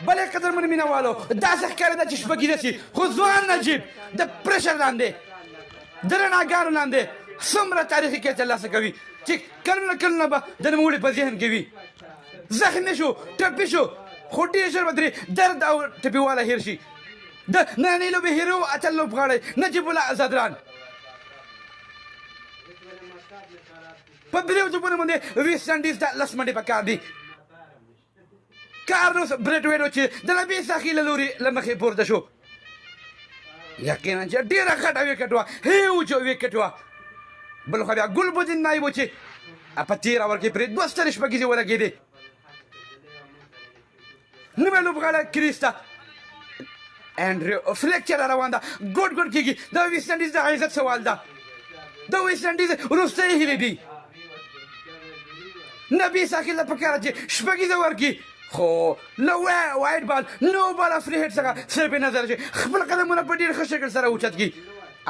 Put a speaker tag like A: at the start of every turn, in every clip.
A: بلې قدرمن مینهوالو داسې ښکارېده چې شپږیزه شي خو ځوان نجیب د پرېشر لاندې د رڼاګانو لاندې څومره تاریخي کیس ترلاسه کوي چې کلونه به د نوموړي په ذهن کې وي. زخمي شو، ټپي شو، خو ډېر ژر به ترې درد او ټپیواله هېر شي. د نننۍ لوبې هیرو اتل لوبغاړی نجیب الله ازادران په دریو توپونو باندې ویسټ انډیز ته 10 منډې پکار دي. کارلوس بریټویټو چې د نبي ساخي له لوري له مخې پورته شو، یقینا چې ډېره غټه ویکټ وه، هیوج ویکټ وه. بل خوا بیا ګلبدین نایب و چې په تېر اوور کې پرې 2 سترې شپږیزې ولګېدې. نوی لوبغاړی کریستا انډریو فلیکچر روان ده، ګوډ کېږي. د ویسټ انډیز د عزت سوال ده، د ویسټ انډیز وروستۍ هیلې دي. نبي ساحل ته پکار چې شپږیزه ورکړي، خو له وایډ بال نو بال فری هټ څخه صرف نظر چې خپل قدمونه په ډېر ښه شکل سره اوچت کړي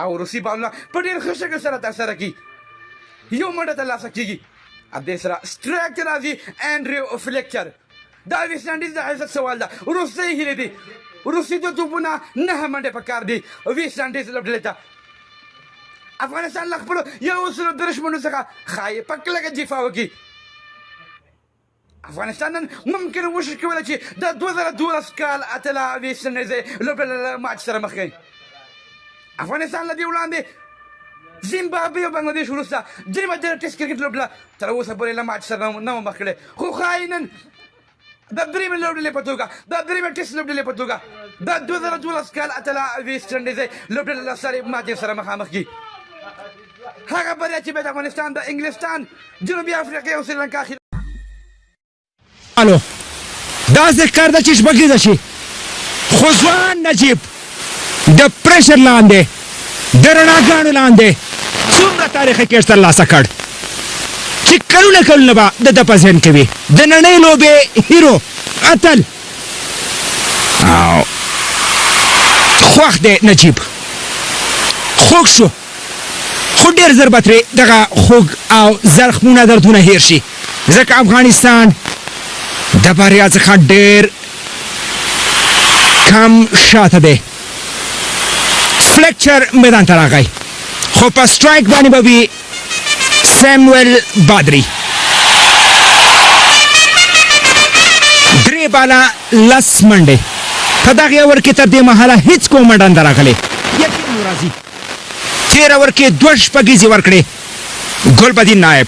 A: او روسي بالونه په ډېر ښه شکل سره ترسره کړي. یو منډه ترلاسه کېږي. دې سره سټرایک ته راځي انډریو فلیکچر. دا ویسټ انډیز د عزت سوال ده، وروستۍ هیلې دي. روسي 2 توپونه 9 منډې پکار دي ویسټ انډیز لوبډلې ته. افغانستان له خپلو 130 منډو څخه ښایي په کلکه دفاع وکړي. افغانستان نن ممکن وشي کولی چې د 2012 کال اتله ویسټ انډیز لوبډله له ماچ سره مخ کړي. افغانستان له دې وړاندې زیمبابوې او بنګلادیش وروسته دریمه ټېسټ کرکټ لوبډله تر اوسه پورې له ماچ سره نه وه مخ کړې، خو ښایي نن د دریمې لوبډلې په توګه د دریمې ټېسټ لوبډلې په توګه د 2012 کال اتله ویسټ انډیز لوبډله له سرې ماتې سره مخامخ کړي. هغه بریا چې به د افغانستان د انګلستان جنوبي افریقا او سریلانکا
B: الو داسې ښکار ده چې شپږیزه شي، خو ځوان نجیب د پرېشر لاندې د رڼاګانو لاندې څومره تاریخي کیس ترلاسه کړ چې کلونه به د ده په ذهن کې وي. د نړۍ لوبې هیرو اتل او خوښ دی نجیب. خوږ شو، خو ډېر ژر به ترې دغه خوږ او زخمونه دردونه هیر شي، ځکه افغانستان د بریا څخه ډېر کم شاته دی. فلیکچر میدان ته راغی، خو په سټرایک باندې به وي سیمویل بادري. 3 باله 10 منډې په دغه اوور کې تر دې مهاله هیڅ کوم منډه نه ده راغلې. یقین مو راځي تېر اوور کې 2 شپږیزې ورکړې ګلبدین نایب،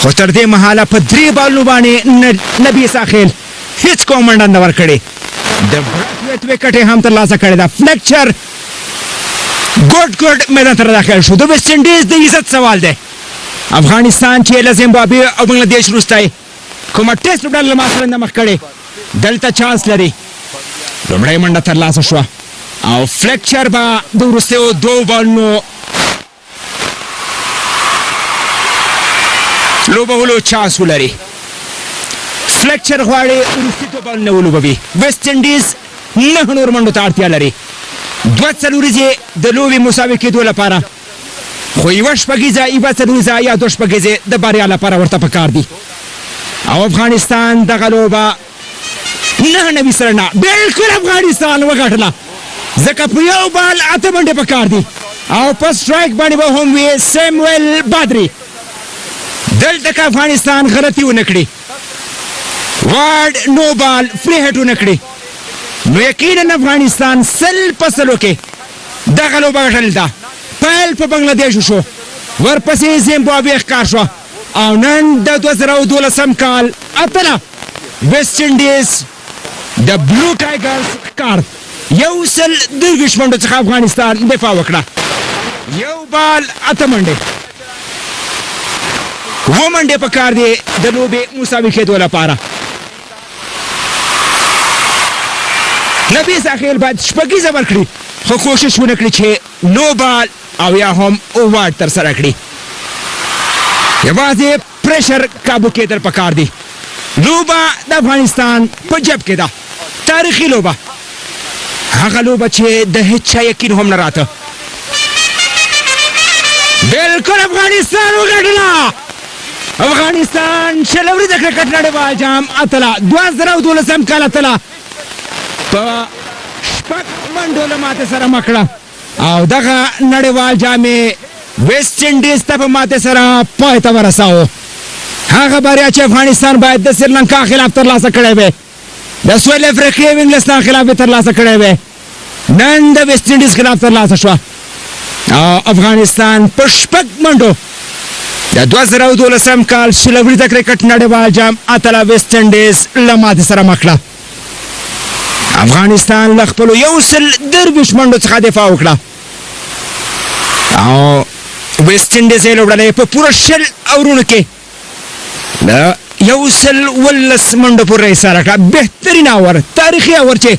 B: خو تر دې مهاله په 3 بالونو باندې نبي ساحل هیڅ کوم منډه نه ورکړې. د بریټویټ ویکټ یې هم ترلاسه کړې ده. فلیکچر ګوډ میدان ته داخل شو. د ویسټ انډیز د عزت سوال دی. افغانستان چې له زیمبابوې او بنګلادیش وروسته کومه ټېسټ لوبډله له ما سره نه مخ کړې، دلته چانس لري. لومړۍ منډه ترلاسه شوه او فلیکچر به د وروستیو 2 بالونو لوبولو چانس ولري. فلیکچر غواړي وروستي 2 بالونه ولوبوي. ویسټ انډیز 9 نور منډو ته اړتیا لري، 2 څلوریزې د لوبې مساوي کېدو لپاره، خو 1 شپږیزه 1 څلوریزه یا 2 شپږیزې د بریا لپاره ورته پکار دي. او افغانستان دغه لوبه 9 سره نه بلکل افغانستان وګټله، ځکه په 1 بال 8 منډې پکار دي. او په سټرایک باندې به هم وي سیمویل بادري. دلته که افغانستان غلطي ونه کړي، وارډ نو بال فری هټ ونه کړي، نو یقینا افغانستان 100% کې دغه لوبه ګټلې ده. پیل په بنګلادیش شو، ورپسې زیمبابوې ښکار شوه او نن د 2012 کال اتله ویسټ انډیز د بلو ټایګرز ښکار 123 منډو څخه افغانستان دفاع وکړه. 1 بال 8 منډې، 7 منډې پکار دي د لوبې مساوي کېدو لپاره. نبي ساحل باید شپږیزه ورکړي، خو کوشش ونه کړي چې نو بال او یا هم وارډ ترسره کړي. یوازې پریشر کابو کېدل پکار دي. لوبه د افغانستان په جب کې ده، تاریخي لوبه، هغه لوبه چې د هیڅ چا یقین هم نه راته. بلکل افغانستان وګټله، افغانستان شلوري د کرکټ نړیوال جام اتله 2012 کال اتله په شپږ منډو له ماتې سره مکړه او دغه نړیوال جام ویسټ انډیز ته په ماتې سره پای ته ورساوه. هغه بریا چې افغانستان باید د سریلانکا خلاف ترلاسه کړی وی، د سویل افریقې او انګلستان خلاف یې ترلاسه کړی وی، نن د ویسټ انډیز خلاف ترلاسه شوه او افغانستان په شپږ منډو د 2012 کال شلوري د کرکټ نړیوال جام اتله ویسټ انډیز له ماتې سره مخ کړه. افغانستان له خپلو 123 منډو څخه دفاع وکړه او ویسټ انډیز یې لوبډله په پوره 20 اورونو کې د 119 منډو پورې ایساره کړه. بهترین اور، تاریخي اور چې